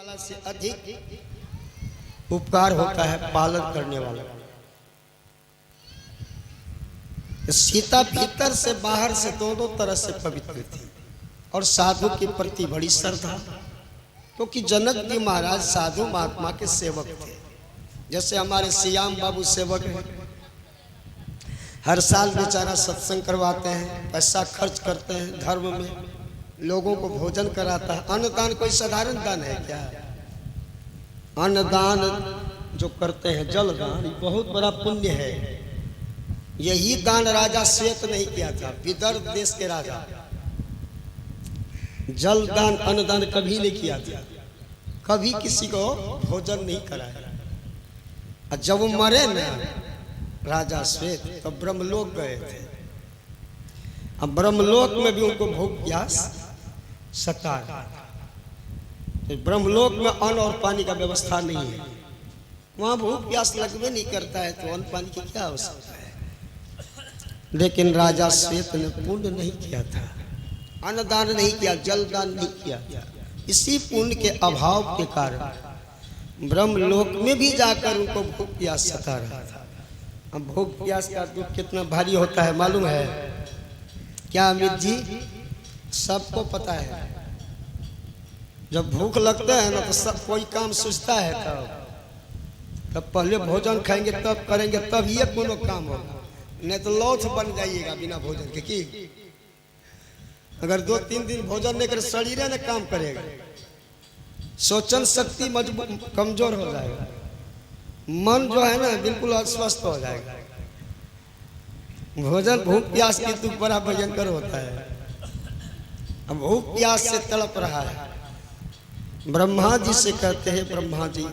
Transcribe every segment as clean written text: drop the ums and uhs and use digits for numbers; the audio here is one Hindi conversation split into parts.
वाला से अधिक उपकार होता है पालन करने वाला। सीता भीतर से बाहर से दोनों तरह से पवित्र थी और साधु के प्रति बड़ी श्रद्धा, क्योंकि जनक जी महाराज साधु महात्मा के सेवक थे। जैसे हमारे श्याम बाबू सेवक हैं, हर साल बेचारा सत्संग करवाते हैं, पैसा खर्च करते हैं, धर्म में लोगों को भोजन कराता है। अन्नदान कोई साधारण दान है क्या? अन्नदान जो करते हैं, जल दान, बहुत बड़ा पुण्य है। यही दान राजा श्वेत नहीं किया था, विदर्भ देश के राजा जल दान अन्नदान कभी नहीं किया था, कभी किसी को भोजन नहीं कराया। और जब वो मरे ना राजा श्वेत, तो ब्रह्मलोक गए थे। अब ब्रह्मलोक में भी उनको भूख प्यास सता रहा था। तो ब्रह्मलोक में अन्न और पानी का व्यवस्था नहीं है, वहां भूख प्यास लगवे नहीं करता है, तो अन्न पानी की क्या आवश्यकता है। लेकिन राजा श्वेत ने पुण्य नहीं किया था, अन्नदान नहीं किया, जलदान नहीं किया। इसी पुण्य के अभाव के कारण ब्रह्मलोक में भी जाकर उनको भूख प्यास सता रहा था। अब भूख प्यास का दुख कितना भारी होता है मालूम है क्या अमित जी? सबको पता है। जब भूख लगता है ना तो सब कोई काम सूझता है, तब पहले भोजन खाएंगे, तब करेंगे, तब ये कोनो काम होगा। नहीं तो लौथ बन जाइएगा बिना भोजन के। की अगर 2-3 दिन भोजन नहीं करे, शरीर ने काम करेगा, सोचन शक्ति मजबूत कमजोर हो जाएगा, मन जो है ना बिल्कुल अस्वस्थ हो जाएगा। भोजन भूख प्यास की दुख बड़ा भयंकर होता है। अब भूख प्यास से तड़प रहा है। ब्रह्मा जी से कहते हैं, ब्रह्मा जी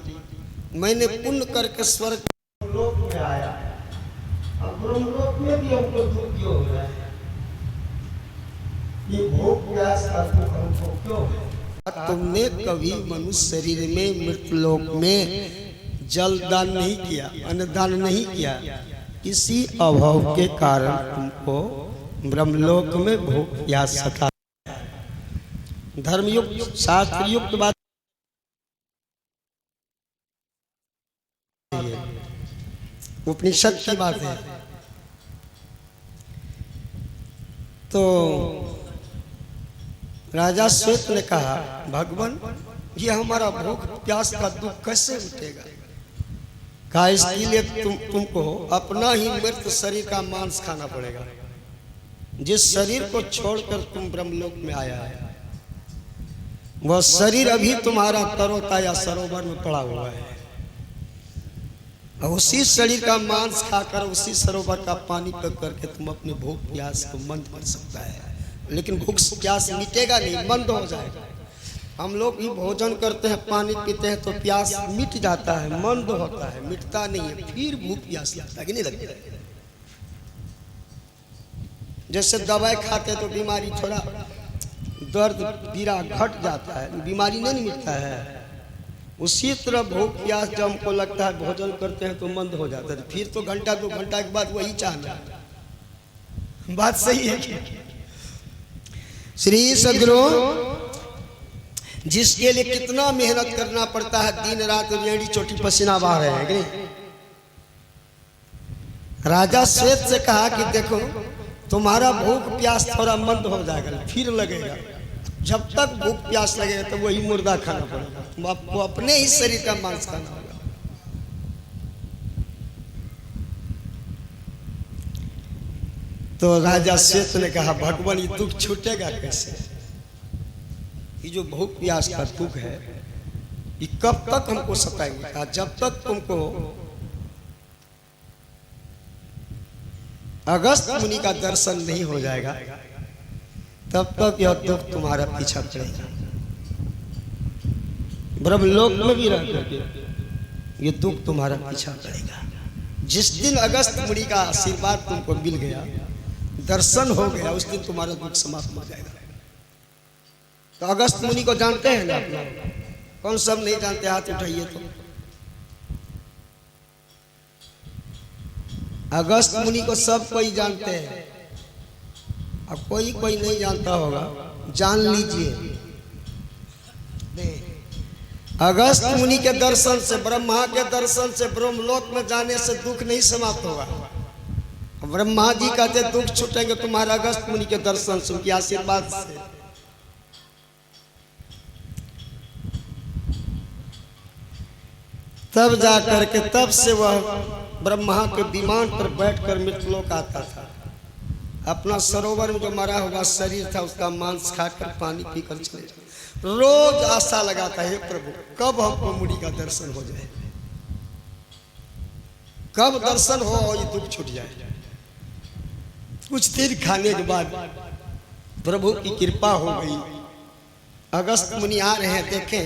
मैंने पुण्य करके स्वर्ग लोक में आया, अब ब्रह्मलोक में भी हमको दुख क्यों हो रहा है? ये भूख प्यास का दुख हमको क्यों है? तुमने कभी मनुष्य शरीर में मृतलोक में जल दान नहीं किया, अन्नदान नहीं किया, इसी अभाव के कारण तुमको ब्रह्मलोक में भूख प्यास सता। धर्मयुक्त शास्त्रयुक्त बात उपनिषद की बात है। तो राजा श्वेत ने कहा, भगवान ये हमारा भूख प्यास का दुख कैसे मिटेगा? कहा इसके लिए तुमको अपना ही मृत शरीर का मांस खाना पड़ेगा। जिस शरीर को छोड़कर तुम ब्रह्मलोक में आया है, वह शरीर अभी तुम्हारा तरोताजा सरोवर में पड़ा हुआ है। और उसी शरीर का मांस खाकर, उसी सरोवर का पानी पी करके तुम अपने भूख प्यास को मंद कर सकता है। लेकिन भूख प्यास मिटेगा नहीं, मंद हो जाएगा। हम लोग भी भोजन करते हैं, पानी पीते हैं तो प्यास मिट जाता है, मंद होता है, मिटता नहीं है, फिर भूख प्यास लगता है कि नहीं लगता है? जैसे दवाई खाते तो बीमारी थोड़ा दर्द पीड़ा घट जाता है, बीमारी नहीं मिटता है। उसी तरह भूख प्यास जब हमको लगता है, भोजन करते हैं तो मंद हो जाता है, फिर तो घंटा 2 घंटा के बाद वही चाहना है। बात सही है कि श्री सदगुरु जिसके लिए कितना मेहनत करना पड़ता है, दिन रात रेड़ी चोटी पसीना बहा रहे हैं कि? राजा श्वेत से कहा कि देखो तुम्हारा भूख प्यास थोड़ा मंद हो जाएगा, फिर लगेगा। जब तक भूख प्यास लगेगा तो वही मुर्दा खाना पड़ेगा, तुम आपको अपने ही शरीर का मांस खाना होगा। तो राजा श्वेत ने कहा, भगवान ये दुख छूटेगा कैसे? ये जो भूख प्यास का दुख है ये कब तक हमको सताएगा? कहा जब तक तुमको अगस्त मुनि का दर्शन नहीं हो जाएगा, तब तक यह दुख तुम्हारा पीछा पड़ेगा। ब्रह्मलोक में भी रह करके ये दुख तुम्हारा पीछा पड़ेगा। जिस दिन अगस्त मुनि का आशीर्वाद तुमको मिल गया, दर्शन हो गया, उस दिन तुम्हारा दुख समाप्त हो जाएगा। तो अगस्त मुनि को जानते हैं ना अपना? कौन सब नहीं जानते? हाथ उठाइए। तो अगस्त मुनि को सब कोई जानते हैं, अब कोई कोई नहीं जानता होगा, जान लीजिए। अगस्त मुनि के दर्शन से, ब्रह्मा के दर्शन से, ब्रह्मलोक में जाने से दुख नहीं समाप्त होगा। ब्रह्मा जी कहते दुख छूटेंगे तुम्हारे अगस्त मुनि के दर्शन से, उनके आशीर्वाद से। तब जा करके, तब से वह ब्रह्मा के विमान पर बैठकर मृतलोक आता था। अपना सरोवर में जो मरा हुआ शरीर था उसका मांस खाकर पानी पीकर चले जाते। रोज आशा लगाता है प्रभु कब हमको मुनि का दर्शन हो जाए, कब दर्शन हो और ये दुख छूट जाए। कुछ दिन खाने के बाद प्रभु की कृपा हो गई। अगस्त मुनि आ रहे हैं, देखें,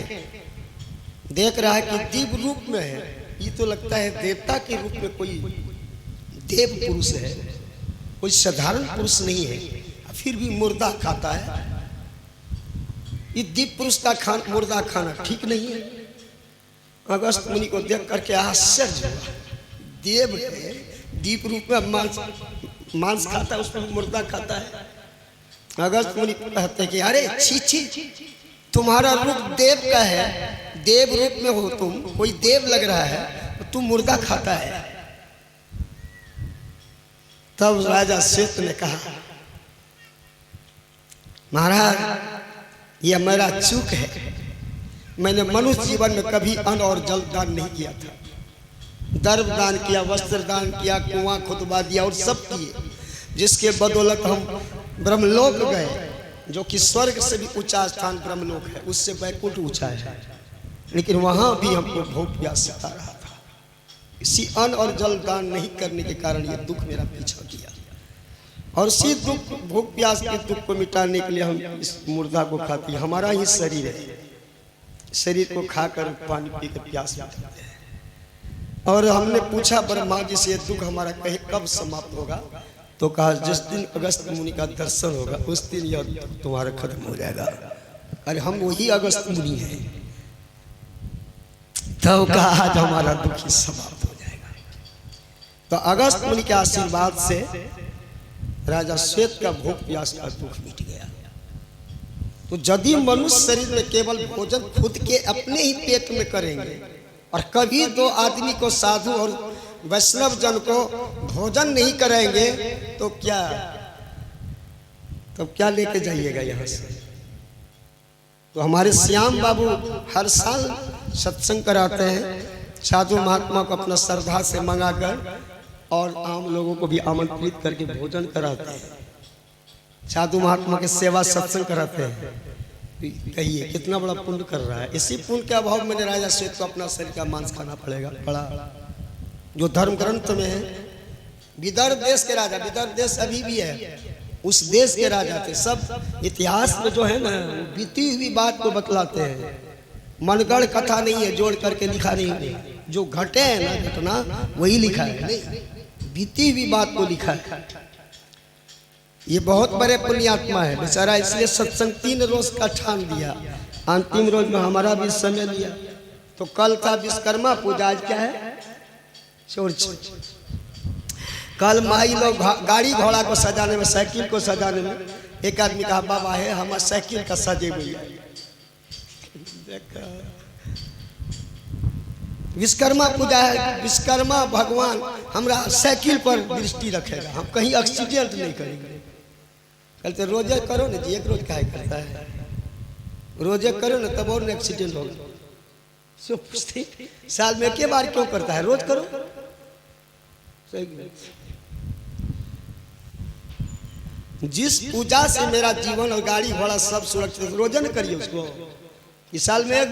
देख रहा है कि दिव्य रूप में है। ये तो लगता है देवता के रूप में कोई देव पुरुष है, कोई साधारण पुरुष नहीं है, फिर भी मुर्दा खाता है। ये दिव्य पुरुष का मुर्दा खाना ठीक नहीं है। अगस्त मुनि को देख करके आश्चर्य हुआ। देव है, दिव्य रूप में मांस खाता है, उसमें मुर्दा खाता है। अगस्त मुनि कहते हैं कि अरे छी छी, तुम्हारा रूप देव का है, देव रूप में हो तुम, कोई देव लग रहा है, तुम मुर्दा खाता है। तब राजा श्वेत ने कहा महाराज यह मेरा चूक है, मैंने मनुष्य जीवन में कभी अन्न और जल दान नहीं किया था। दर्भ दान किया, वस्त्र दान किया, कुआं खुदवा दिया और सब किए, जिसके बदौलत हम ब्रह्मलोक गए, जो कि स्वर्ग से भी ऊंचा स्थान ब्रह्मलोक है, उससे वैकुंठ ऊंचा है। लेकिन वहां भी हमको भूख प्यास सता रहा था। इसी अन्न और जल दान नहीं करने के कारण ये दुख मेरा पीछा किया, और इसी दुख भूख प्यास के दुख को मिटाने के लिए हम इस मुर्दा को खाते हैं। हमारा ही शरीर है, शरीर को खाकर पानी पीकर प्यास मिटाते हैं। और हमने पूछा ब्रह्मा जी से, ये दुख हमारा कहीं कब समाप्त होगा? तो कहा जिस दिन अगस्त मुनि का दर्शन होगा उस दिन यह दुख तुम्हारा खत्म हो जाएगा। अरे हम वही अगस्त मुनि हैं। तब कहा आज हमारा दुख ही समाप्त हो जाएगा। तो अगस्त मुनि के आशीर्वाद से राजा श्वेत का भूख प्यास का दुख मिट गया। तो यदि मनुष्य शरीर में केवल भोजन खुद के अपने ही पेट में करेंगे, और कभी दो आदमी को, साधु और वैष्णव जन को भोजन नहीं करेंगे, तो क्या लेके जाइएगा यहाँ से? तो हमारे श्याम बाबू हर साल सत्संग कराते हैं, साधु महात्मा को अपना श्रद्धा से मंगाकर, और आम लोगों को भी आमंत्रित करके भोजन कराते हैं। साधु महात्मा की सेवा सत्संग कराते हैं। कहिए कितना बड़ा पुण्य कर रहा है। इसी पुण्य के अभाव में राजा श्वेत को अपना शरीर का मांस खाना पड़ा, जो धर्म ग्रंथ में है। विदर्भ देश के राजा, विदर्भ देश अभी भी है, उस देश के राजा थे। सब इतिहास में जो है ना, बीती हुई बात को बतलाते हैं। मनगढ़ कथा नहीं है, जोड़ करके लिखा नहीं है। जो घटे है ना घटना, वही लिखा है, नहीं बीती हुई बात को लिखा है। ये बहुत बड़े पुण्यात्मा है बेचारा, इसलिए सत्संग 3 रोज का ठान दिया। अंतिम रोज में हमारा भी समय लिया। तो कल था विश्वकर्मा पूजा, आज क्या है? चौरच। कल माई लोग गाड़ी घोड़ा को सजाने में, साइकिल को सजाने में, एक आदमी कहा बाबा है हमारा साइकिल का सजे भैया। विश्वकर्मा पूजा है, विश्वकर्मा भगवान हमरा साइकिल पर दृष्टि रखेगा, हम कहीं एक्सीडेंट नहीं करेंगे। कहते रोजे करो ना जी, एक रोज काहे करता है? रोजे करो ना तब और एक्सीडेंट होगा। सो पूछते साल में एक बार क्यों करता है, रोज करो। जिस पूजा से मेरा जीवन और गाड़ी घोड़ा सब सुरक्षित, रोजे न करिए उसको। इस साल में एक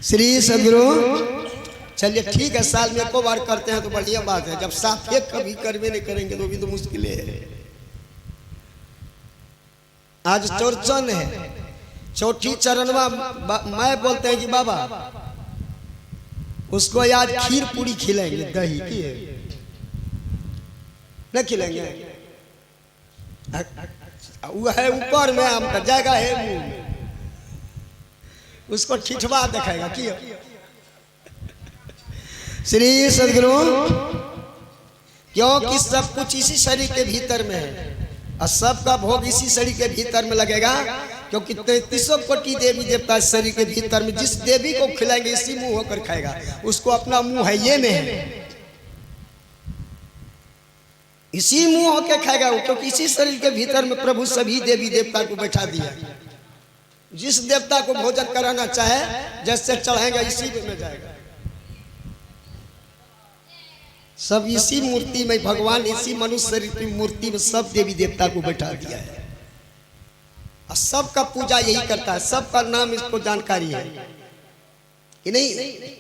श्री सदगुरु। चलिए ठीक है, साल में 1 बार करते हैं तो बढ़िया बात है। जब साथ एक कभी करवे नहीं करेंगे तो भी तो मुश्किल है। आज चौरचन है, चौथी चरणवा मैं बोलते हैं कि बाबा उसको आज खीर पूरी खिलाएंगे, दही की नहीं खिलाएंगे। वो है ऊपर में आम का जाएगा है मुंह में, उसको ठिठवा दिखाएगा कि श्री सदगुरु। क्योंकि सब कुछ इसी शरीर के भीतर में है। और सबका भोग इसी शरीर के भीतर में लगेगा, क्योंकि 33 कोटि देवी देवता शरीर के भीतर में, जिस देवी को खिलाएंगे इसी मुंह होकर खाएगा। उसको अपना मुंह है ये नहीं, इसी मुंह होकर खाएगा वो, क्योंकि इसी शरीर के भीतर में प्रभु सभी देवी देवता को बैठा दिया। जिस देवता को भोजन कराना चाहे जैसे चढ़ाएगा इसी में जाएगा। सब इसी मूर्ति में, भगवान इसी मनुष्य शरीर की मूर्ति में सब देवी देवता को बैठा दिया है और सबका पूजा यही करता है, सबका नाम इसको जानकारी है कि नहीं।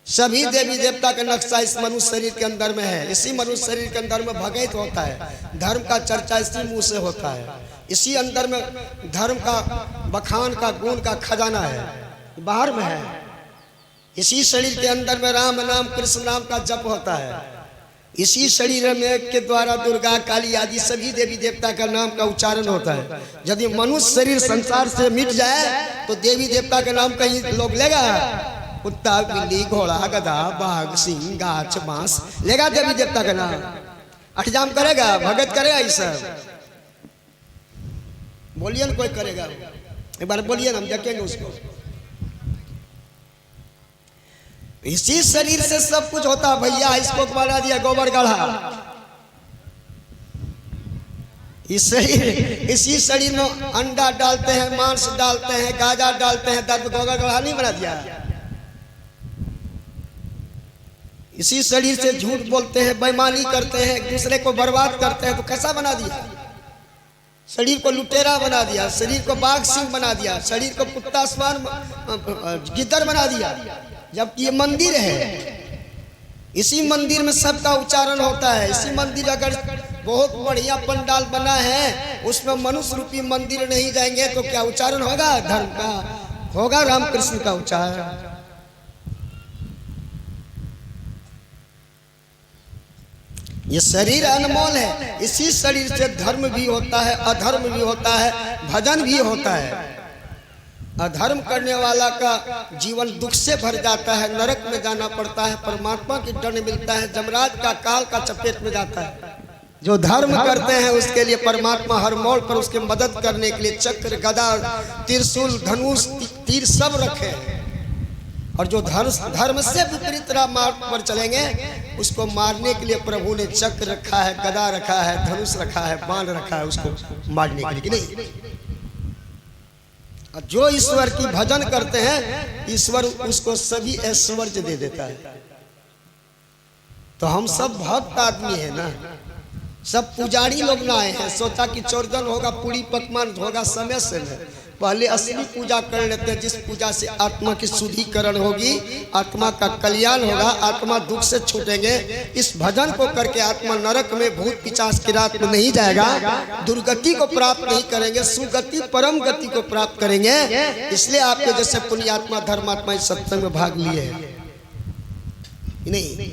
सभी देवी देवता का नक्शा इस मनुष्य शरीर के अंदर में है। इसी मनुष्य शरीर के अंदर में भगत होता है, धर्म का चर्चा इसी मुंह से होता है। इसी अंदर में धर्म का बखान का गुण का खजाना है, बाहर में है। इसी शरीर के अंदर में राम नाम कृष्ण नाम का जप होता है। इसी शरीर में के द्वारा दुर्गा काली आदि सभी देवी देवता का नाम का उच्चारण होता है। यदि मनुष्य शरीर संसार से मिट जाए तो देवी देवता का नाम कहीं लोग लेगा? कुत्ता बिल्ली घोड़ा गधा बाघ सिंह गाछ बांस लेगा देवी देवता का नाम? अठजाम करेगा, भगत करेगा? ये सब बोलिए ना, कोई करेगा? एक बार बोलिए ना, हम देखेंगे उसको। इसी शरीर से सब कुछ होता है भैया। इसको बना दिया गोबर गढ़ा। इसी शरीर में अंडा डालते हैं, मांस डालते हैं, गाजर डालते हैं, दर्द गोबर गढ़ा नहीं बना दिया। इसी शरीर से झूठ बोलते हैं, बेईमानी करते हैं, एक दूसरे को बर्बाद करते हैं, तो कैसा बना दिया? शरीर को लुटेरा बना दिया, शरीर को बाघ सिंह बना दिया, शरीर को कुत्ता स्वान गिद्दर बना दिया। जबकि ये मंदिर है, इसी मंदिर में सबका उच्चारण होता है। इसी मंदिर अगर बहुत बढ़िया पंडाल बना है, उसमें मनुष्य रूपी मंदिर नहीं जाएंगे तो क्या उच्चारण होगा? धर्म का होगा, रामकृष्ण का उच्चारण। ये शरीर अनमोल है। इसी शरीर से धर्म भी होता है, अधर्म भी होता है, भजन भी होता है। अधर्म करने वाला का जीवन दुख से भर जाता है, नरक में जाना पड़ता है, परमात्मा की दंड मिलता है, जमराज का काल का चपेट में जाता है। जो धर्म करते हैं उसके लिए परमात्मा हर मोड़ पर उसके मदद करने के लिए चक्र गदा त्रिशूल धनुष तीर सब रखे हैं। और जो धर्म से विपरीत मार्ग पर चलेंगे उसको मारने के लिए प्रभु ने चक्र रखा है, गदा रखा है, धनुष रखा है, बाण रखा है उसको मारने के लिए, कि नहीं? और जो ईश्वर की भजन करते हैं ईश्वर उसको सभी ऐश्वर्य दे देता है। तो हम सब भक्त आदमी है ना, सब पुजारी लोग ना आए हैं। सोचा कि चौरजन होगा, पूरी पकवान होगा, समय से नहीं। पहले असली पूजा कर लेते हैं, जिस पूजा से आत्मा की शुद्धिकरण होगी, आत्मा का कल्याण होगा, आत्मा दुख से छूटेंगे। इस भजन को करके आत्मा नरक में भूत पिशाच की रात में नहीं जाएगा, दुर्गति को प्राप्त नहीं करेंगे, सुगति परम गति को प्राप्त करेंगे। इसलिए आपके जैसे पुण्यात्मा धर्मात्मा इस सत्संग में भाग लिए हैं, नहीं?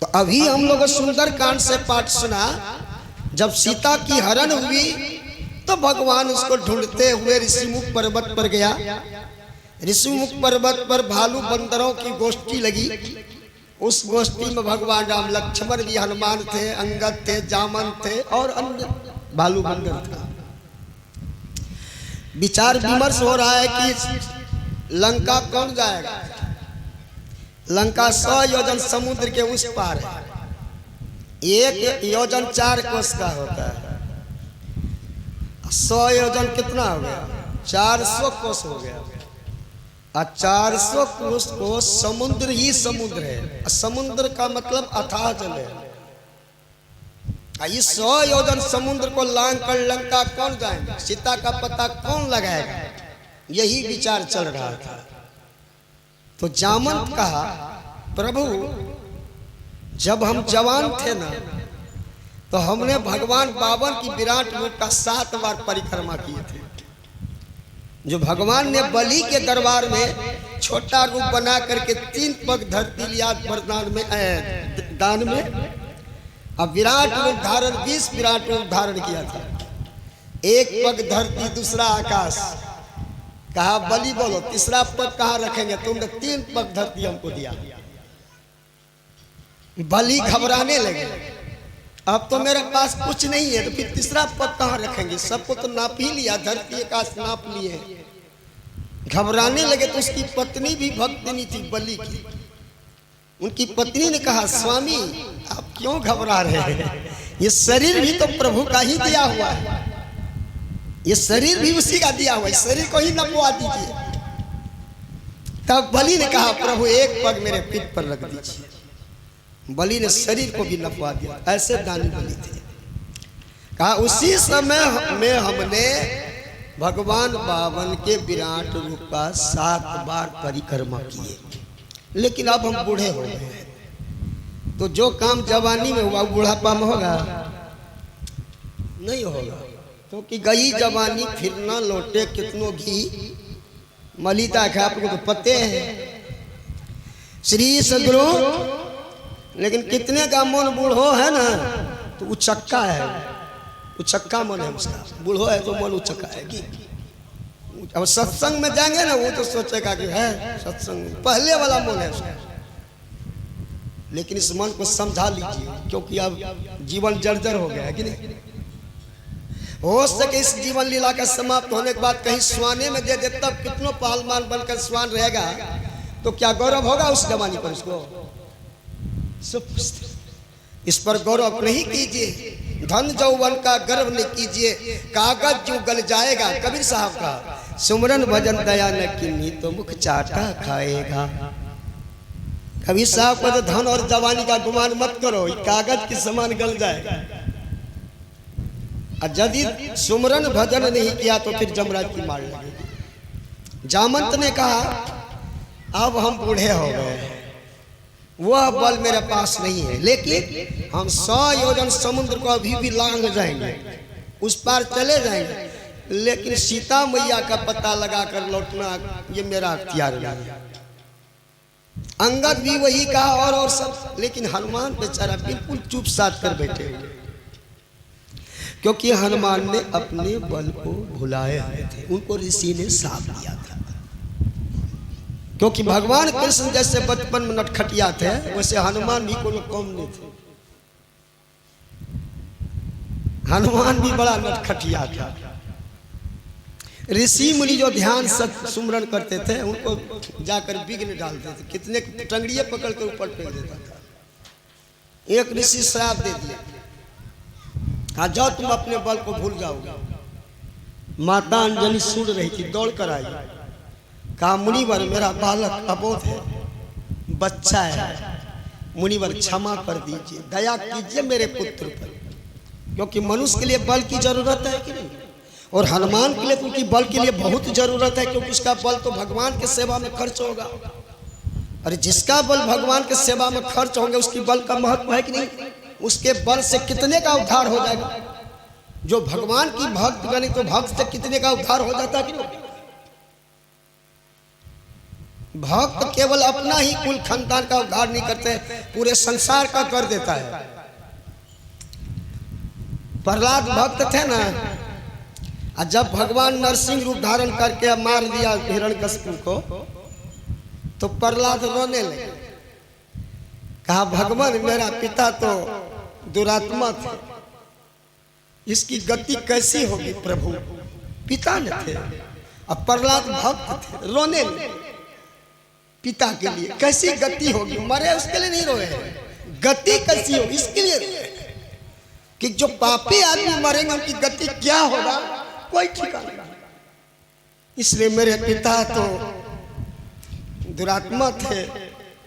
तो अभी हम लोग सुंदर कांड से पाठ सुना। जब सीता की हरण हुई तो भगवान उसको ढूंढते हुए ऋषिमुख पर्वत पर गया। ऋषिमुख पर्वत पर भालू बंदरों की गोष्ठी लगी। उस गोष्ठी में भगवान राम, लक्ष्मण भी, हनुमान थे, अंगद थे, जामन थे और अन्य भालू बंदर था। विचार विमर्श हो रहा है कि लंका कौन जाएगा। लंका 100 योजन समुद्र के उस पार है। 1 योजन 4 कोस का होता है। 100 योजन कितना हो गया? 400 कोस हो गया। और 400 कोस को समुद्र ही समुद्र है। समुद्र का मतलब अथाह जल है। इस 100 योजन समुद्र को लांग कर लंका कौन जाएगा? सीता का पता कौन लगाएगा? यही विचार चल रहा था। तो जामंत कहा, प्रभु जब हम जवान थे ना तो हमने भगवान बावन की विराट रूप का 7 बार परिक्रमा किए थे। जो भगवान ने बलि के दरबार में छोटा रूप बना करके 3 पग धरती लिया वरदान में दान में, अब विराट रूप धारण 20 विराट रूप धारण किया था। 1 पग धरती, दूसरा आकाश। कहा बलि बोलो तीसरा पग कहाँ रखेंगे? तुमने 3 पग धरती हमको दिया। बलि घबराने लगे। अब तो मेरे पास कुछ नहीं है, तो फिर तीसरा पद कहाँ रखेंगे? सबको तो नाप ही लिया, धरती आकाश नाप लिए। घबराने लगे तो उसकी पत्नी भी भक्तिनी थी, बलि की। उनकी पत्नी ने कहा, स्वामी आप क्यों घबरा रहे हैं? ये शरीर भी तो प्रभु का ही दिया हुआ है, ये शरीर भी उसी का दिया हुआ है, शरीर को ही नपवा दीजिए। तब बलि ने कहा, प्रभु एक पग मेरे पीठ पर रख दीजिए। बलि ने शरीर को भी नपवा दिया। ऐसे दानी बलि थे। कहा, उसी समय में हमने भगवान बावन के विराट रूप का 7 बार परिक्रमा किए, लेकिन अब हम बूढ़े हो गए हैं, तो जो काम जवानी में हुआ बुढ़ापा में होगा? नहीं होगा, क्योंकि गई जवानी फिर ना लौटे, कितनों घी मलिता है, आपको तो पते हैं। श्री सदगुरु, लेकिन कितने का मन बूढ़ो है ना, तो उचक्का है, उचक्का मन है उसका। बूढ़ो है तो मन उचक्का है कि अब सत्संग में जाएंगे ना, वो तो सोचेगा कि है सत्संग, पहले वाला मन है उसका। लेकिन इस मन को समझा लीजिए, क्योंकि अब जीवन जर्जर हो गया है कि नहीं। हो सके इस जीवन लीला का समाप्त होने के बाद कहीं स्वाने में दे दे, तब कितनों पहलवान बनकर स्वान रहेगा, तो क्या गौरव होगा उस जवानी पर उसको? इस पर गौरव नहीं कीजिए। धन जौवन का गर्व नहीं कीजिए, कागज जो गल जाएगा। कबीर साहब का सुमरन भजन दया न कीनी तो मुख चाटा खाएगा। कबीर साहब का तो धन और जवानी का गुमान मत करो, कागज के समान गल जाएगा। और यदि सुमरन भजन नहीं किया तो फिर जमराज की मार लगेगी। जामंत ने कहा, अब हम बूढ़े हो गए हैं, वह बल मेरे पास नहीं है, लेकिन हम 100 योजन समुद्र को अभी भी लांघ जाएंगे, उस पार चले जाएंगे, लेकिन सीता मैया का पता लगाकर लौटना ये मेरा अख्तियार नहीं है। अंगद भी वही कहा और सब, लेकिन हनुमान बेचारा बिल्कुल चुप साध कर बैठे हुए, क्योंकि हनुमान ने अपने बल को भुलाए हुए थे। उनको ऋषि ने साथ दिया था, क्योंकि भगवान कृष्ण जैसे बचपन में नटखटिया थे, वैसे हनुमान भी कोई कम नहीं थे। हनुमान भी बड़ा नटखटिया था। ऋषि मुनि जो ध्यान सुमरन करते थे, उनको जाकर विघ्न डालते थे, कितने टंगड़िए पकड़ कर ऊपर फेंक देता था। एक ऋषि श्राप दे दिया, कहा जाओ तुम अपने बल को भूल जाओगे। माता अंजलि सुन रही थी, दौड़ कर आई, कहा मुनिवर मेरा बालक अबोध है, बच्चा है, मुनिवर क्षमा कर दीजिए, दया कीजिए मेरे पुत्र पर, क्योंकि मनुष्य के लिए बल की जरूरत है कि नहीं, और हनुमान के लिए क्योंकि बल की लिए बहुत जरूरत है, क्योंकि उसका बल तो भगवान के सेवा में खर्च होगा। अरे जिसका बल भगवान के सेवा में खर्च होंगे उसकी बल का महत्व है कि नहीं? उसके बल से कितने का उद्धार हो जाएगा। जो भगवान की भक्त बने तो भक्त से कितने का उद्धार हो जाता है कि नहीं? भक्त केवल अपना ही कुल खानदान का उद्धार नहीं करते, पूरे संसार का कर देता है। प्रहलाद भक्त थे ना, और जब भगवान नरसिंह रूप धारण करके मार दिया हिरण्यकश्यप को, तो प्रहलाद रोने लगे, कहा भगवान मेरा पिता तो दुरात्मा थे, इसकी गति कैसी होगी प्रभु? पिता न थे, अब प्रहलाद भक्त थे, रोने लगे पिता के लिए, कैसी गति होगी? मरे उसके लिए नहीं रोए, गति कैसी होगी इसके लिए रोए, कि जो पापी आदमी मरेंगे उनकी गति क्या होगा कोई ठिकाना नहीं। इसलिए मेरे पिता तो दुरात्मा थे,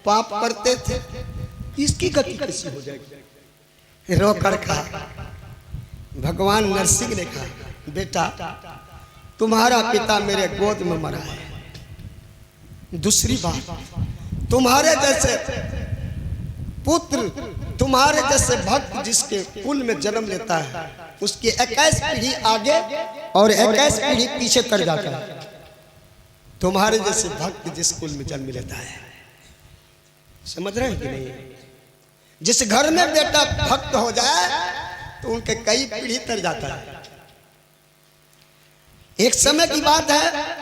पाप करते थे, इसकी गति कैसी हो जाएगी? रो कर कहा, भगवान नरसिंह ने कहा बेटा तुम्हारा पिता मेरे गोद में मरा है, दूसरी बात तुम्हारे जैसे पुत्र, तुम्हारे जैसे भक्त जिसके कुल में जन्म लेता है उसकी 21 पीढ़ी आगे और 21 पीढ़ी पीछे तर जाता है। तुम्हारे जैसे भक्त जिस कुल में जन्म लेता है, समझ रहे हैं कि नहीं? जिस घर में बेटा भक्त हो जाए तो उनके कई पीढ़ी तर जाता है। एक समय की बात है,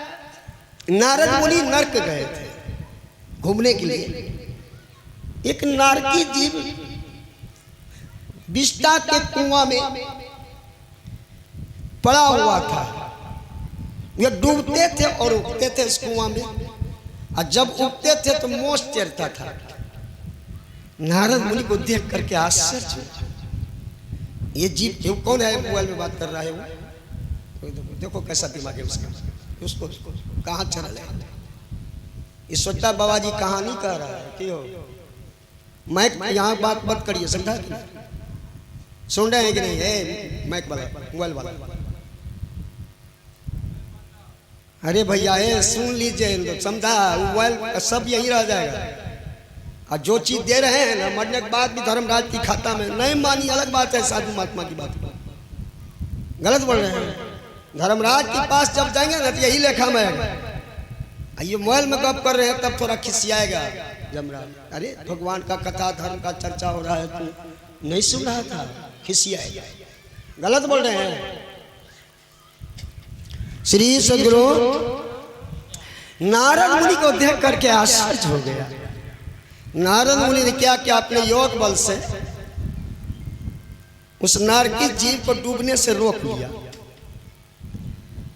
नारद मुनि नर्क गए थे घूमने के लिए। एक नारकी जीव बिष्टा के कुआं में पड़ा हुआ था। ये डूबते थे और उठते थे इस कुआं में, और जब उठते थे तो मोश तैरता था। नारद मुनि को देख करके आश्चर्य, ये जीव कौन है? मोबाइल में बात कर रहा है वो, देखो कैसा दिमाग है उसका, उसको कहाँ चल है। ये सोचा बाबा जी कहानी कह रहा है कि हो मैक यहाँ बात मत करिए, समझा कि नहीं? सुन रहे हैं कि नहीं? है मैक वाला, मोबाइल वाला, अरे भैया है सुन लीजिए, समझा? मोबाइल सब यही रह जाएगा। और जो चीज दे रहे हैं ना, मरने के बाद भी धर्मराज की खाता में नहीं मानी, अलग बात है, साधु महात्मा की बात गलत बोल रहे हैं। धर्मराज के पास जब जाएंगे ना तो यही लेखा में ये मोबाइल में गप कर रहे हैं तब थोड़ा खिसियाएगा जमराज। अरे भगवान का कथा धर्म का चर्चा हो रहा है, तू नहीं सुन रहा था, खिसियाएगा। गलत बोल रहे हैं। श्री सदगुरु नारद मुनि को देख करके आश्चर्य हो गया। नारद मुनि ने क्या किया? अपने योग बल से उस नारकी जीव को डूबने से रोक लिया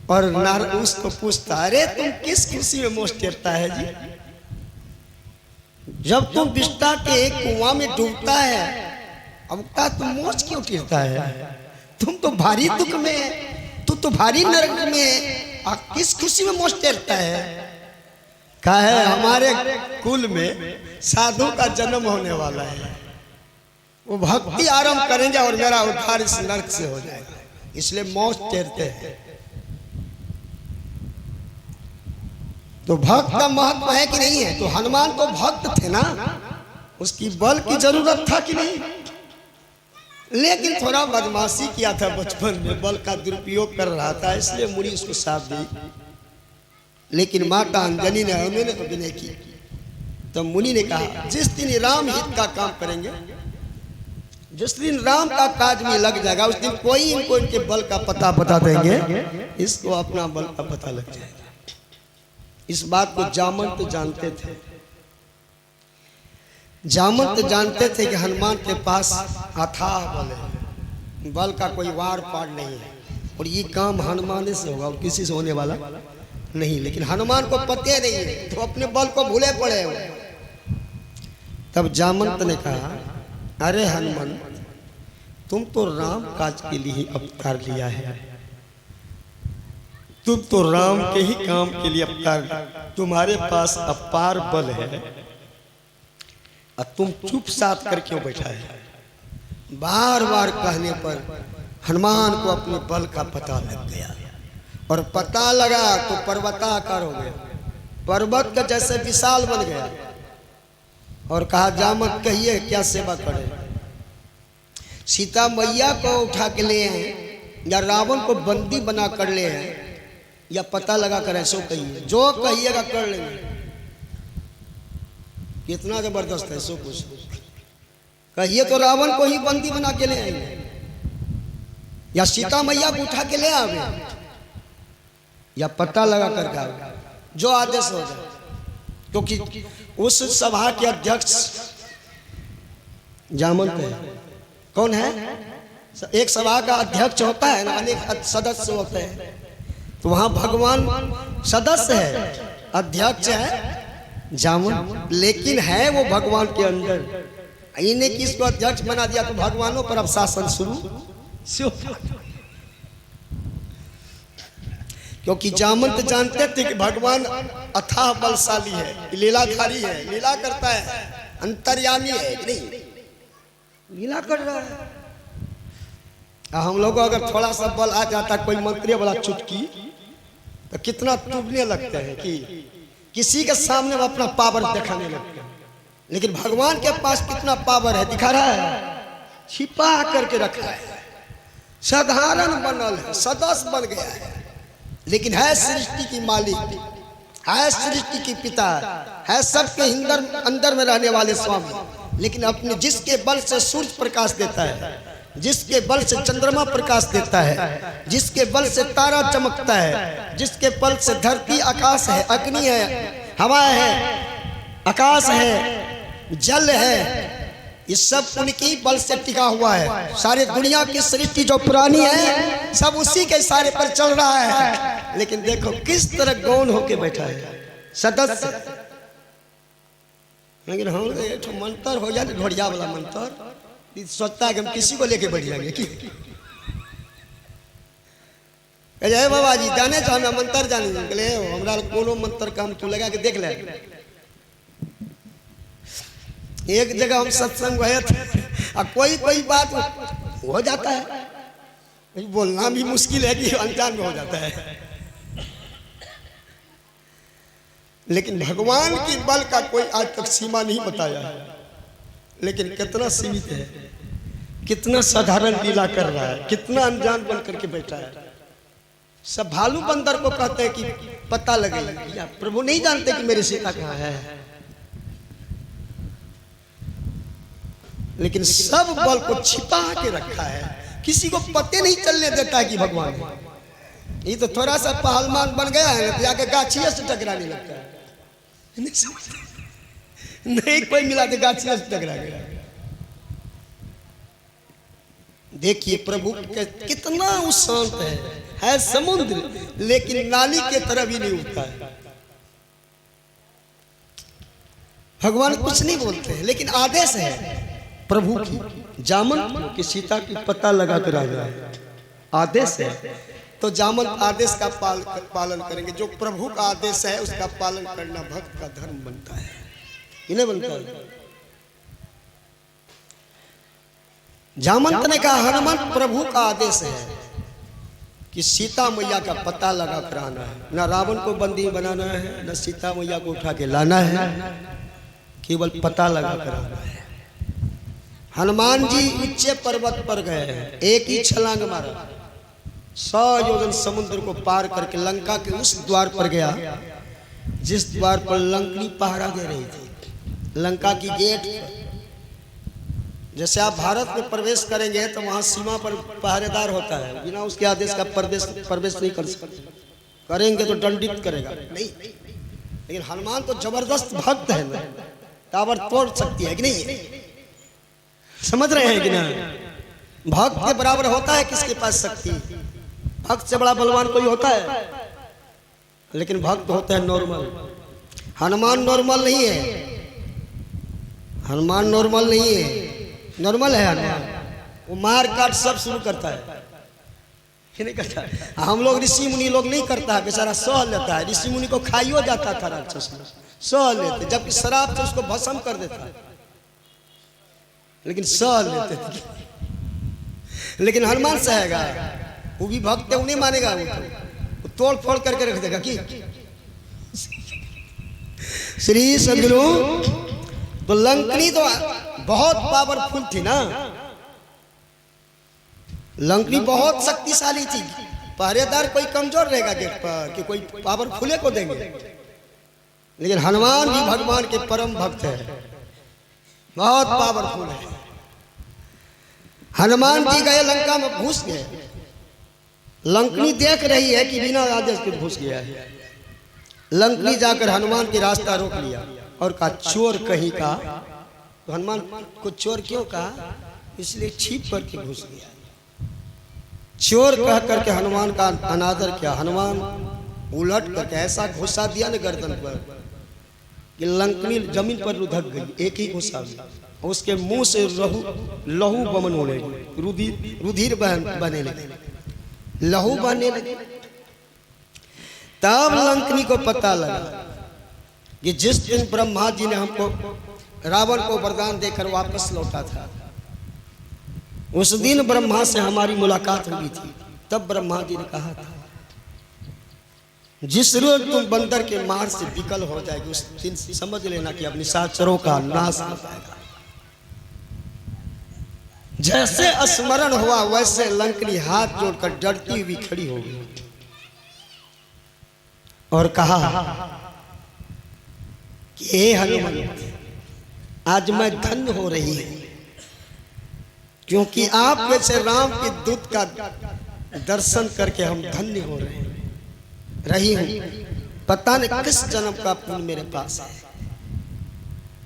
और नारद उसको पूछता, अरे तुम किस खुशी में मोश तैरता है जी? जब तुम बिष्टा के एक कुआं में डूबता है, अब का तुम मोश क्यों तैरता है? तुम तो भारी दुख में, तू तो भारी नरक में, किस खुशी में मोश तैरता है? कहा है हमारे कुल में साधु का जन्म होने वाला है, वो भक्ति आरंभ करेंगे और मेरा उद्धार इस नरक से हो जाएगा, इसलिए मोश तैरते हैं। तो भक्त का महत्व है कि नहीं है? तो हनुमान तो भक्त थे ना, उसकी बल की जरूरत था कि नहीं? लेकिन थोड़ा बदमाशी किया था बचपन में, बल का दुरुपयोग कर रहा था, इसलिए मुनि उसको साथ दी। लेकिन माता अंजनी ने उन्होंने अभिनय की, तो मुनि ने कहा जिस दिन राम हित का काम करेंगे, जिस दिन राम का काज में लग जाएगा, उस दिन कोई इनको इनके बल का पता बता देंगे, इसको अपना बल का पता लग जाएगा। इस बात को जामवंत जानते थे। जामवंत जानते थे कि हनुमान के पास अथाह बल है, बल का कोई वार पार नहीं है, और ये काम हनुमान से होगा और किसी से होने वाला नहीं। लेकिन हनुमान को पते नहीं है, तो अपने बल को भूले पड़े हो। तब जामवंत ने कहा, अरे हनुमान, तुम तो राम काज के लिए ही अवतार लिया है, तुम तो राम के ही काम के लिए अवतार, तुम्हारे पास अपार बल है, और तुम चुप साथ कर क्यों बैठा है? बार बार कहने पर हनुमान को अपने बल का पता लग गया, और पता लगा तो पर्वताकार हो गया, पर्वत का जैसे विशाल बन गया, और कहा जामवंत कहिए क्या सेवा करें? सीता मैया को उठा के ले आए, या रावण को बंदी बना कर ले आए, या पता लगा कर ऐसो कहिए, जो कहिएगा कर लेंगे। कितना जबरदस्त है, सो कुछ कहिए तो रावण को ही बंदी बना के ले आएंगे, या सीता मैया को उठा के ले आवे, या पता लगा कर गावे, जो आदेश हो जाए। क्योंकि उस सभा के अध्यक्ष जामवंत है। कौन है? एक सभा का अध्यक्ष होता है ना, अनेक सदस्य होते हैं, तो वहां भगवान सदस्य है, अध्यक्ष है जामवंत, लेकिन है वो भगवान के अंदर। इन्हें किसको अध्यक्ष बना दिया तो भगवानों पर अब शासन शुरू। क्योंकि जामवंत जानते थे कि भगवान अथाह बलशाली है, लीलाधारी है, लीला करता है, अंतर्यामी है कि नहीं, लीला कर रहा है। हम लोगों को अगर थोड़ा सा बल आ जाता, कोई मंत्री वाला चुटकी, तो कितना टूटने लगते हैं कि किसी के सामने वो अपना पावर दिखाने लगते हैं। लेकिन भगवान के पास कितना पावर है, दिखा रहा है, छिपा करके रखा है, साधारण बनल है, सदस्य बन गया है, लेकिन है सृष्टि की मालिक, है सृष्टि की पिता, है सबके अंदर में रहने वाले स्वामी। लेकिन अपने जिसके बल से सूर्य प्रकाश देता है, जिसके बल से चंद्रमा प्रकाश देता है, जिसके बल से तारा चमकता है, जिसके बल से धरती आकाश है, अग्नि है, हवा है, आकाश है, जल है, ये सब उनकी बल से टिका हुआ है। सारे दुनिया की सृष्टि जो पुरानी है सब उसी के इशारे पर चल रहा है। लेकिन देखो किस तरह गौन होके बैठा है सदस्य। लेकिन हम एक मंत्र हो जाए ढोड़िया वाला मंत्र, सोचता है कि हम किसी को लेके बैठ जाएंगे कि जय बाबा जी जाने चाहे मंत्र जाने हमारा कोनो मंत्र काम तू लगा के देख ले। एक जगह हम सत्संग गए थे और कोई बात हो जाता है, बोलना भी मुश्किल है कि अनजान में हो जाता है। लेकिन भगवान की बल का कोई आज तक सीमा नहीं बताया है। लेकिन कितना सीमित है, कितना साधारण लीला कर रहा है, कितना अनजान बन करके बैठा है। सब भालू बंदर को कहते हैं कि पता लगे, या प्रभु नहीं जानते कि मेरी सीता कहाँ है। लेकिन सब बल को छिपा के रखा है, किसी को पते नहीं चलने देता है कि भगवान है। ये तो थोड़ा सा पहलवान बन गया है तो जाके गाछिया से टकराने लगता है। नहीं कोई मिला तो गाछिया से टकरा गया। देखिए प्रभु कितना शांत है समुद्र, लेकिन नाली के तरह भी नहीं उठता है। भगवान कुछ नहीं बोलते हैं, लेकिन आदेश है प्रभु की जामन की सीता की पता लगा कर आ जाए। आदेश है तो जामन आदेश का पालन करेंगे। जो प्रभु का आदेश है उसका पालन करना भक्त का धर्म बनता है, इन्हें बनता है। जामंत ने कहा हनुमंत प्रभु का आदेश है कि सीता मैया का पता लगा कर आना है। न रावण को बंदी बनाना है, न सीता मैया को उठा के लाना है, केवल पता लगा कर आना है। हनुमान जी ऊंचे पर्वत पर गए हैं, एक ही छलांग मारा, 100 योजन समुद्र को पार करके लंका के उस द्वार पर गया जिस द्वार पर लंकनी पहरा दे रही थी। लंका की गेट पर जैसे आप भारत में प्रवेश करेंगे तो वहां सीमा पर पहरेदार होता है, बिना उसके आदेश का प्रवेश नहीं कर सकते, करेंगे तो दंडित करेगा नहीं। लेकिन हनुमान तो जबरदस्त भक्त है ना, ताबड़ तोड़ सकती है कि नहीं, समझ रहे हैं कि ना। भक्त के बराबर होता है किसके पास शक्ति, भक्त से बड़ा बलवान कोई होता है। लेकिन भक्त होता है नॉर्मल, हनुमान नॉर्मल नहीं है। हनुमान नॉर्मल नहीं है, नॉर्मल है हनुमान। वो मार काट सब शुरू करता है कि नहीं करता। हम लोग ऋषि मुनि लोग नहीं करता है, बेचारा सह लेता है। ऋषि मुनि को खाइयो जाता था राक्षस, सह लेते, जबकि शराब से उसको भस्म कर देता, लेकिन सह लेते थे। लेकिन हनुमान सहेगा, वो भी भक्त है, उन्हें मानेगा, वो तोड़ फोड़ करके रख देगा कि श्री सदगुरु। तो लंकनी तो बहुत पावरफुल थी ना, लंकनी बहुत शक्तिशाली थी। पहरेदार कोई कमजोर रहेगा गेट पर कि कोई पावरफुल को देंगे। लेकिन हनुमान भी भगवान के परम भक्त है, बहुत पावरफुल है। हनुमान जी गए लंका में, घुस गए। लंकनी देख रही है कि बिना आदेश के घुस गया है। लंकनी जाकर हनुमान की रास्ता रोक लिया और कहा चोर कहीं का। तो हनुमान को चोर क्यों कहा, इसलिए छिप करके घुस गया। चोर कह करके हनुमान का अनादर किया। हनुमान उलट करके ऐसा घुसा दिया न गर्दन पर कि लंकनी जमीन पर लुढ़क गई, एक ही घुसा दिया। उसके मुंह से लहू बमन होने लगे, रुधिर बहने लगे, लहू बहने लगे। तब लंकनी को पता लगा कि जिस दिन ब्रह्मा जी ने हमको रावण को वरदान देकर वापस लौटा था, उस दिन ब्रह्मा से हमारी मुलाकात हुई थी। तब ब्रह्मा जी ने कहा था जिस रोज तुम बंदर के मार से विकल हो जाएगी उस दिन समझ लेना कि अब निशाचरों का नाश हो जाएगा। जैसे स्मरण हुआ वैसे लंकनी हाथ जोड़कर डरती हुई खड़ी हो गई और कहा कि हे हनुमान, आज मैं धन्य हो रही हूं क्योंकि आप जैसे राम के दूत का दर्शन करके हम धन्य हो रही हूं। पता नहीं किस जन्म का पुण्य मेरे पास है।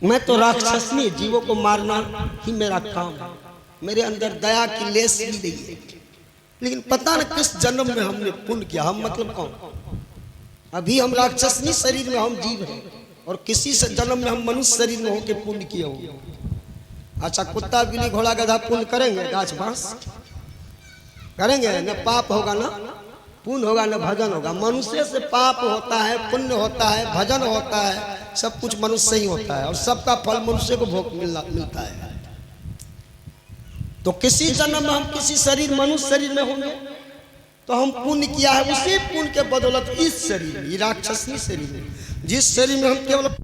मैं तो राक्षस नहीं, जीवों को मारना ही मेरा काम है, मेरे अंदर दया की लेस भी नहीं है। लेकिन पता न किस जन्म में हमने पुण्य किया। हम मतलब कौन? अभी हम राक्षस नहीं शरीर में, हम जीव हैं, और किसी से जन्म में हम मनुष्य शरीर में होकर पुण्य किए होंगे। अच्छा, कुत्ता बिल्ली घोड़ा गधा पुण्य करेंगे? गाछ बांस करेंगे? न पाप होगा ना पुण्य होगा, न भजन होगा। मनुष्य से पाप होता है, पुण्य होता है, भजन होता है, सब कुछ मनुष्य से ही होता है, और सबका फल मनुष्य को भोग मिलता है। तो किसी जन्म में हम किसी शरीर मनुष्य शरीर में होंगे तो हम पुण्य किया है, उसी पुण्य के बदौलत इस शरीर में, राक्षसी शरीर में, जिस शरीर में हम केवल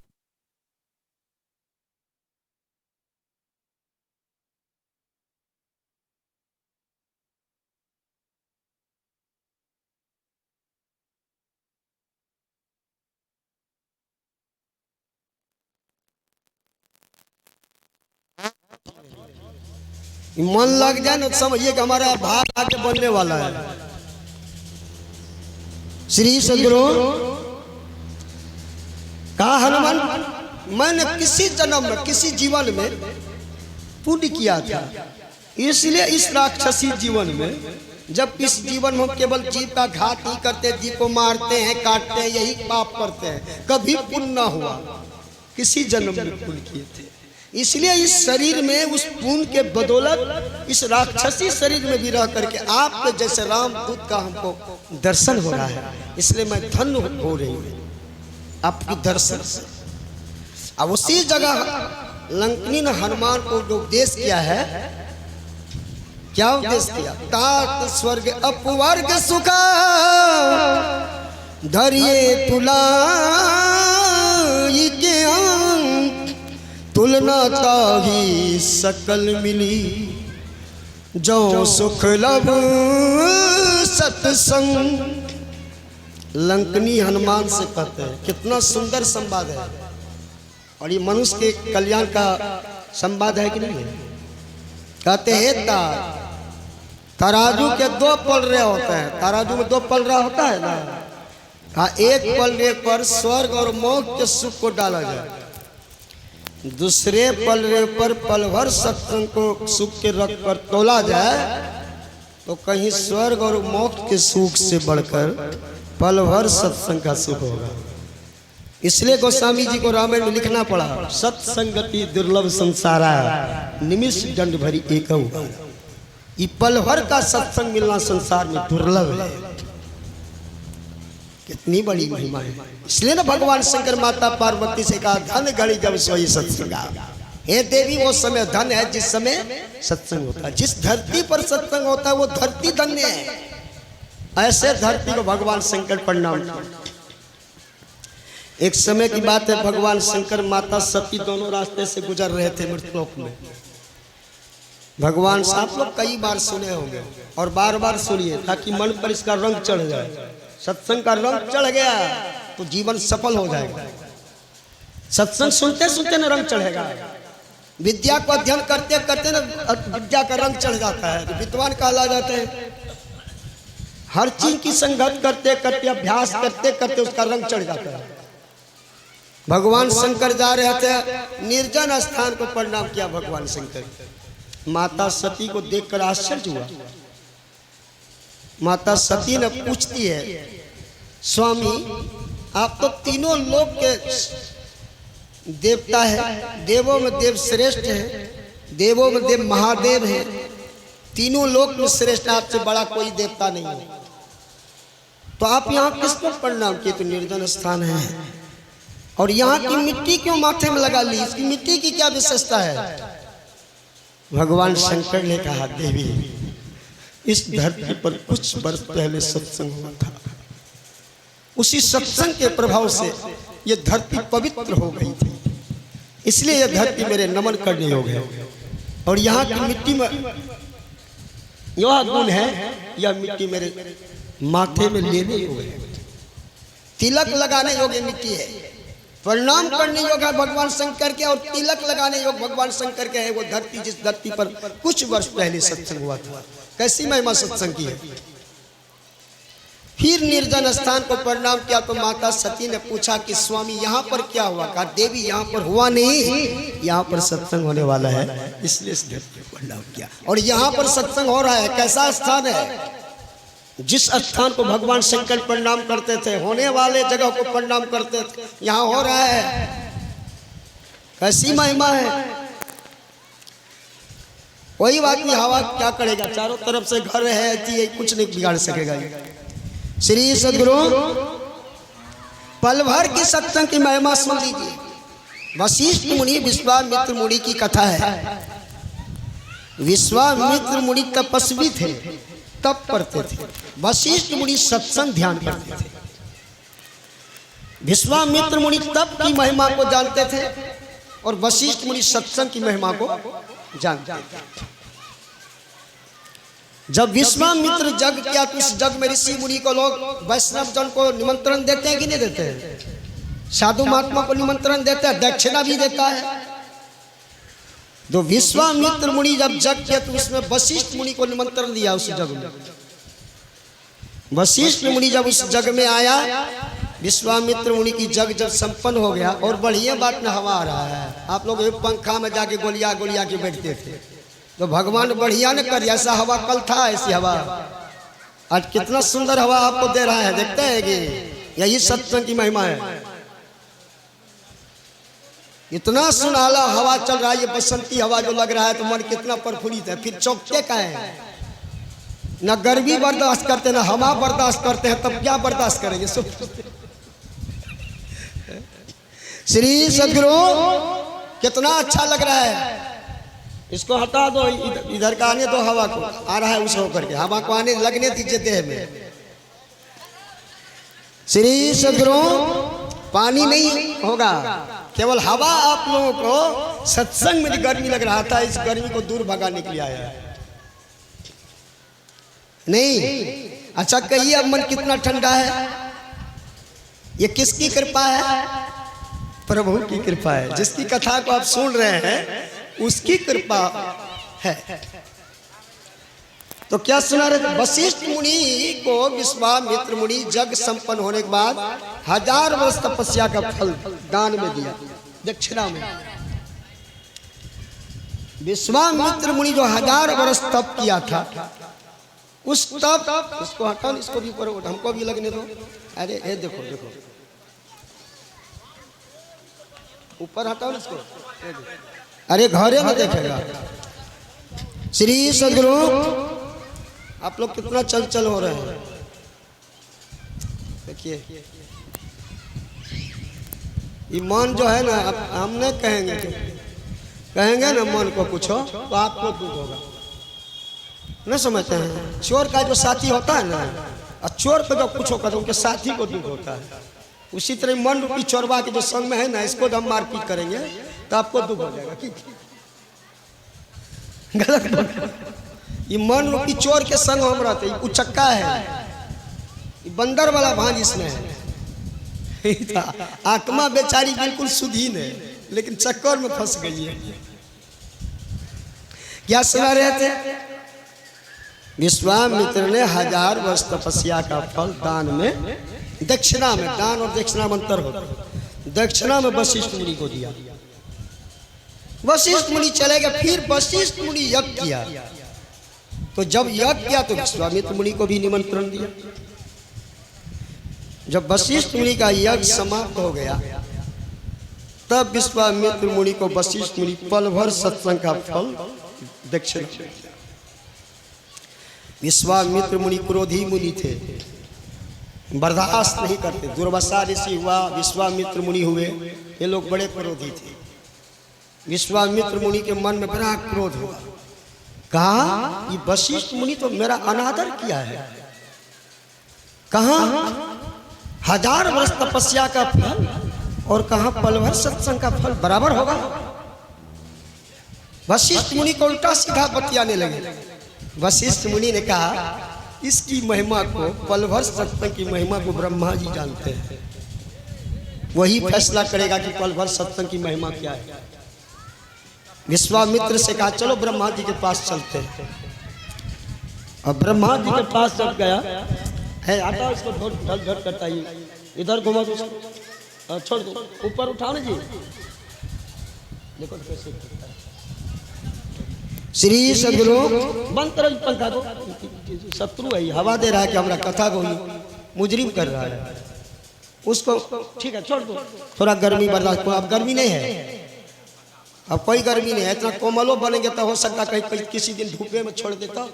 मन लग जाए ना, समझिए कि हमारा भाग आगे बनने वाला है। श्री सदगुरु कहा हनुमान, मैंने किसी जन्म में किसी जीवन में पुण्य किया था, इसलिए इस राक्षसी जीवन में, जब इस जीवन में हम केवल जीव का घात ही करते, जीव को मारते हैं, काटते हैं, यही पाप करते हैं, कभी पुण्य ना हुआ। किसी जन्म में पुण्य किए थे, इसलिए इस शरीर में उस पुण्य के बदौलत इस राक्षसी शरीर में भी रह करके आपके जैसे रामदूत का हमको दर्शन हो रहा है। इसलिए मैं धन्य हो रही हूँ आपकी दर्शन से। अब उसी जगह लंकनी ने हनुमान को जो उपदेश किया है, क्या उपदेश किया? तात स्वर्ग अपवर्ग सुखा धरिए तुला तुलना ताही सकल मिली, जो सुख लब सत्संग। लंकनी हनुमान से कहते हैं, कितना सुंदर संवाद है, और ये मनुष्य के कल्याण का संवाद है कि नहीं है? कहते हैं तराजू के दो पलड़े होते हैं, तराजू में दो पलड़ा होता है ना, हाँ, एक पलड़े पर स्वर्ग और मोक्ष के सुख को डाला जाए, दूसरे पलड़े पर पल भर सत्संग को सुख के रख कर तोला जाए, तो कहीं स्वर्ग और मोक्ष के सुख से बढ़कर पल भर सत्संग का सुख होगा। इसलिए गोस्वामी जी को रामायण में लिखना पड़ा, सत्संगति दुर्लभ संसारा निमिष दंड भरी एक। ये पल भर का सत्संग मिलना संसार में दुर्लभ है। कितनी बड़ी महिमा है। इसलिए ना भगवान शंकर माता पार्वती से कहा, धन घड़ी जब सोई सत्संगा। हे देवी, वो समय धन है जिस समय सत्संग होता है। जिस धरती पर सत्संग होता है वो धरती धन्य है। ऐसे धरती को भगवान शंकर प्रणाम। एक समय की बात है, भगवान शंकर माता सती दोनों रास्ते से गुजर रहे थे मृतलोक में। भगवान, आप लोग कई बार सुने होंगे और बार बार सुनिए ताकि मन पर इसका रंग चढ़ जाए। सत्संग का रंग चढ़ गया तो जीवन सफल हो जाएगा। सत्संग सुनते सुनते ना रंग चढ़ेगा। विद्या को अध्ययन करते करते ना विद्या का रंग चढ़ जाता है, तो विद्वान कहला जाते हैं। हर चीज की संगत करते करते, अभ्यास करते करते उसका रंग चढ़ जाता है। भगवान शंकर जा रहे थे, निर्जन स्थान को प्रणाम किया भगवान शंकर। माता सती को देखकर आश्चर्य हुआ। माता सती ने पूछती है, स्वामी आप तो तीनों लोक के देवता है, देवों में देव श्रेष्ठ है, देवों में देव महादेव है, तीनों लोक में श्रेष्ठ, आपसे बड़ा कोई देवता नहीं है, तो आप यहाँ किसको प्रणाम किए? तो निर्जन स्थान है, और यहाँ की मिट्टी क्यों माथे में लगा ली? इसकी मिट्टी की क्या विशेषता है? भगवान शंकर ने कहा, देवी इस धरती पर कुछ वर्ष पहले सत्संग हुआ था, उसी सत्संग के प्रभाव से ये धरती पवित्र हो गई थी, इसलिए यह धरती मेरे नमन करने योग्य है। और यहाँ की मिट्टी में यह गुण है, यह मिट्टी मेरे माथे में लेने योग्य है, तिलक लगाने योग्य मिट्टी है, प्रणाम करने योग्य है भगवान शंकर के, और तिलक लगाने योग्य भगवान शंकर के है वो धरती, जिस धरती पर कुछ वर्ष पहले सत्संग हुआ था। कैसी महिमा सत्संग की है। फिर निर्जन स्थान को प्रणाम किया तो माता सती ने पूछा कि स्वामी यहाँ पर क्या हुआ? कहा देवी यहाँ पर हुआ नहीं, यहाँ पर सत्संग होने वाला है, इसलिए इस धरती को प्रणाम किया। और यहाँ पर सत्संग हो रहा है। कैसा स्थान है? जिस स्थान को भगवान शंकर प्रणाम करते थे, होने वाले जगह को प्रणाम करते थे, यहाँ हो रहा है। कैसी महिमा है। वही बात की हवा क्या करेगा, चारों तरफ से घर है, कुछ नहीं बिगाड़ सकेगा। श्री सद्गुरु पल भर की सत्संग की महिमा सुन लीजिए। वशिष्ठ मुनि विश्वामित्र मुनि की कथा है। विश्वामित्र मुनि तपस्वी थे, तप करते थे। वशिष्ठ मुनि सत्संग ध्यान करते थे। विश्वामित्र मुनि तप की महिमा को जानते थे और वशिष्ठ मुनि सत्संग की महिमा को जानते थे। जब विश्वामित्र जग किया तो इस जग में ऋषि मुनि को लोग वैष्णव जन को निमंत्रण देते हैं कि नहीं देते हैं? साधु महात्मा को निमंत्रण देते हैं, दक्षिणा भी देता है। तो विश्वामित्र मुनि जब जग किया तो उसमें वशिष्ठ मुनि को निमंत्रण दिया उस जग में। वशिष्ठ मुनि जब उस जग में आया, विश्वामित्र मुनि की जग जब संपन्न हो गया, और बढ़िया बात में हवा आ रहा है। आप लोग एक पंखा में जाके गोलिया गोलिया के बैठते थे, तो भगवान बढ़िया न कर, ऐसा हवा कल था, ऐसी हवा आज कितना सुंदर हवा आपको दे रहा है। देखते हैं कि यही सत्संग की महिमा है। इतना सुनहला हवा चल रहा है, ये बसंती हवा जो लग रहा है, तो मन कितना प्रफुल्लित है। फिर चौकते का है, न गर्मी बर्दाश्त करते न हवा बर्दाश्त करते हैं, तब क्या बर्दाश्त करेंगे? श्री सद्गुरु कितना अच्छा लग रहा है। इसको हटा दो, इधर का आने दो, हवा को आ रहा है उस होकर के, हवा को आने लगने दीजिए देह में। श्री सद्गुरु पानी नहीं होगा, केवल हवा आप लोगों को। सत्संग में गर्मी लग रहा था, इस गर्मी को दूर भगाने के लिए आया है। नहीं अच्छा कहिए, अब मन कितना ठंडा है। ये किसकी कृपा है? प्रभु की कृपा है। जिसकी कथा को आप सुन रहे हैं उसकी कृपा है। तो क्या सुना रहे थे? वशिष्ठ मुनि को विश्वामित्र मुनि जग संपन्न होने के बाद 1000 वर्ष तपस्या का फल दान में दिया, दक्षिणा में। विश्वामित्र मुनि जो 1000 वर्ष तप किया था, उस तप, इसको हटाओ, इसको भी ऊपर, हमको भी लगने दो। अरे ये देखो देखो, ऊपर हटाओ इसको। अरे घरे में देखेगा। श्री सद्गुरु आप लोग कितना चंचल हो रहे हैं। देखिए ये मन जो है ना, हम नहीं कहेंगे ना मन को कुछ हो तो आपको दुख होगा। नहीं समझते हैं? चोर का जो साथी होता है ना, और चोर को जब कुछ होगा तो उनके साथी को दुख होता है। उसी तरह मन रूपी चोरवा के जो संग में है ना, इसको जब हम मारपीट करेंगे तो आपको दुख हो जाएगा। गलत। ये मन रूपी चोर के संग हम रहते, ये उचक्का है, ये बंदर वाला भांज इसमें है। आत्मा बेचारी बिल्कुल सुधीन है, लेकिन चक्कर में फंस गई है। क्या सुना रहे थे? विश्वामित्र ने 1000 वर्ष तपस्या का फल दान में, दक्षिणा में, दान और दक्षिणा में अंतर होता है। दक्षिणा में वशिष्ठ मुनि को दिया। वशिष्ठ मुनि चले गए। फिर वशिष्ठ मुनि यज्ञ किया, तो जब यज्ञ किया तो विश्वामित्र मुनि को भी निमंत्रण दिया। जब वशिष्ठ मुनि का यज्ञ समाप्त हो गया, तब विश्वामित्र मुनि को वशिष्ठ मुनि पल भर सत्संग का फल दक्षिणा। विश्वामित्र मुनि क्रोधी मुनि थे, बर्दाश्त नहीं करते। दुर्वासा ऋषि हुआ, विश्वामित्र मुनि हुए, ये लोग बड़े क्रोधी थे। विश्वामित्र मुनि के मन में बड़ा क्रोध हुआ। कहा ये वशिष्ठ मुनि तो मेरा अनादर किया है। कहा 1000 वर्ष तपस्या का फल और कहा पल भर सत्संग का फल बराबर होगा। वशिष्ठ मुनि को उल्टा सीधा बतियाने लगे। वशिष्ठ मुनि ने कहा इसकी महिमा को, पल भर सत्संग की महिमा को ब्रह्मा जी जानते हैं, वही फैसला करेगा कि पल भर सत्संग की महिमा क्या है। विश्वामित्र से कहा चलो ब्रह्मा जी के पास चलते हैं। अब ब्रह्मा जी के पास जब गया है, आता इसको ढल ढल करता ही, इधर घुमा दो, छोड़ दो, ऊपर उठाओ ना जी, देखो कैसे करता है। श्री सदगुरु बंद करो पंखा को, शत्रु है, हवा दे रहा है कि हमारा कथा को मुजरिम कर रहा है उसको। ठीक है छोड़ दो, थोड़ा गर्मी बर्दाश्त, अब गर्मी नहीं है, अब कोई गर्मी नहीं है, इतना कोमलो बनेंगे तो हो सकता कहीं किसी दिन धूपे में छोड़ देता।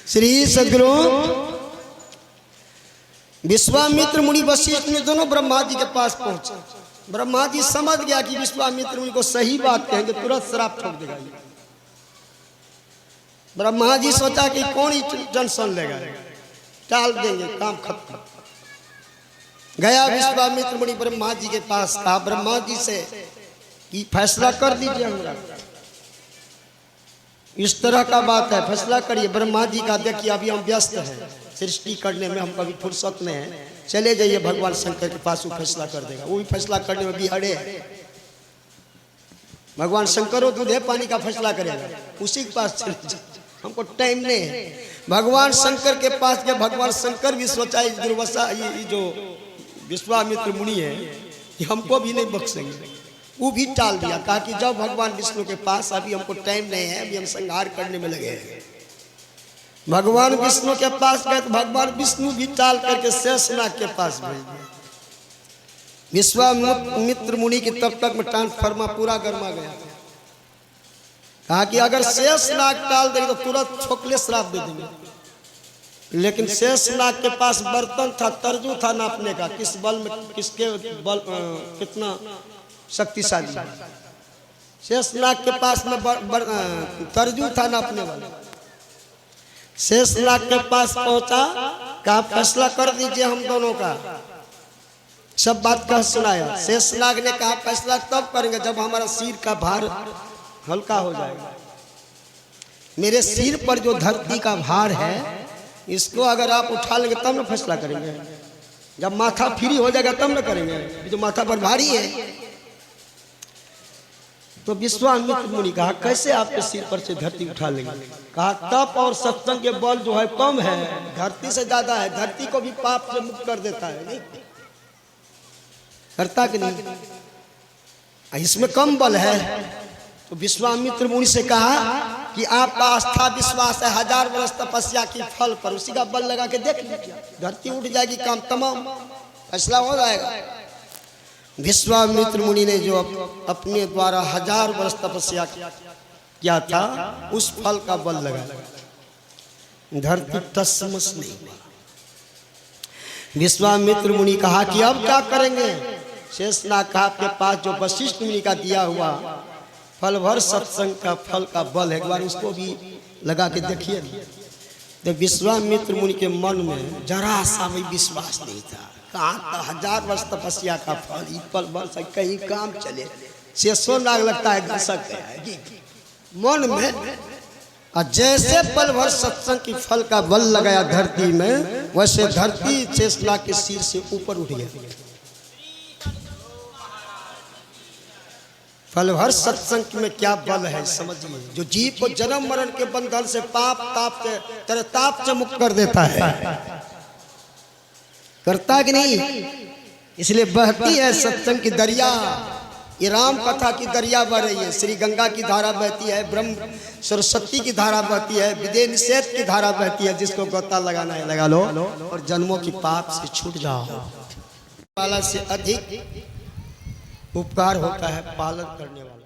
श्री सदगुरु विश्वामित्र मुनि वशिष्ठ में दोनों ब्रह्मा जी के पास पहुंचे। ब्रह्मा जी समझ गया कि विश्वामित्र मुनि को सही बात कहेंगे, तुरंत श्राप ठोक देगा। ब्रह्मा जी सोचा कि कौन ही टेंशन लेगा, टाल देंगे, काम खत्म। गया विश्वामित्र मुनि ब्रह्मा जी के पास, कहा ब्रह्मा जी से कि फैसला कर दीजिए, हमरा इस तरह का बात है, फैसला करिए। ब्रह्मा जी का देखिए अभी हम व्यस्त हैं सृष्टि करने में, हम कभी फुर्सत में हैं, चले जाइए भगवान शंकर के पास, वो फैसला कर देगा। वो भी फैसला करने में भी अड़े है, भगवान शंकर वो दूध पानी का फैसला करेगा, उसी के पास चले जाइए, हमको टाइम नहीं है। भगवान शंकर के पास गए, भगवान शंकर भी सोचा दुर्वासा ये जो विश्वामित्र मुनि है कि हमको भी नहीं बख्शेंगे, वो भी टाल दिया। कहा कि जब भगवान विष्णु के पास, अभी हमको टाइम नहीं है, अभी हम संहार करने में लगे हैं। भगवान विष्णु के पास गए तो भगवान विष्णु भी टाल करके शेषनाग के पास भेज दिया। विश्वामित्र मुनि की तब तक में ट्रांसफार्मा पूरा गर्मा गया। कहा कि अगर शेषनाग टाल देंगे तो तुरंत छोकले श्राप दे देंगे, लेकिन शेषनाग के पास बर्तन था, तरजू था नापने का, किस बल में किसके बल कितना शक्तिशाली। शेषनाग के पास में तरजू था नापने वाला। शेषनाग के पास पहुंचा, कहा फैसला कर दीजिए हम दोनों का, सब बात कह सुनाया। शेषनाग ने कहा फैसला तब करेंगे जब हमारा सिर का भार हल्का हो जाएगा। मेरे सिर पर जो धरती का भार है, इसको अगर आप उठा लेंगे तब ना फैसला करेंगे, जब माथा फ्री हो जाएगा तब ना करेंगे, जो माथा पर भारी है। तो विश्वामित्र मुनि कहा कैसे आपके सिर पर से धरती उठा लेंगे? कहा तप और सत्संग के बल जो है कम है, धरती से ज्यादा है, धरती को भी पाप से मुक्त कर देता है, नहीं करता कि नहीं, इसमें कम बल है। तो विश्वामित्र मुनि से कहा कि आपका आस्था विश्वास है 1000 वर्ष तपस्या की फल पर, उसी का बल लगा के देख लीजिए, धरती उठ जाएगी, काम तमाम, फैसला हो जाएगा। विश्वामित्र मुनि ने जो अपने द्वारा 1000 वर्ष तपस्या किया था, उस फल का बल लगा, धरती तस्मस नहीं हुआ। विश्वामित्र मुनि कहा कि अब क्या करेंगे? शेषनाग कहा आपके पास जो वशिष्ठ मुनि का दिया हुआ फल भर सत्संग का फल का बल है, एक बार उसको भी लगा के देखिए। तो विश्वामित्र मुनि के मन में जरा सा भी विश्वास नहीं था। कहा 1000 वर्ष तपस्या का फल, पल भर से कहीं काम चले, शेषनाग लगता है घसक गया है मन में। और जैसे पल भर सत्संग की फल का बल लगाया धरती में, वैसे धरती शेषनाग के सिर से ऊपर उठ गया। फल भर सत्संग में क्या बल है समझिए, जो जीव को जन्म मरण के बंधन से पाप ताप से तरताप से मुक्त कर देता है, करता कि नहीं? इसलिए बहती है सत्संग की दरिया, ये राम कथा की दरिया बह रही है, श्री गंगा की धारा बहती है, ब्रह्म सरस्वती की धारा बहती है, विदे निषेध की धारा बहती है। जिसको गोता लगाना है लगा लो और जन्मों की पाप से छूट जाओ। वाला से अधिक उपकार होता है पालन करने वाला।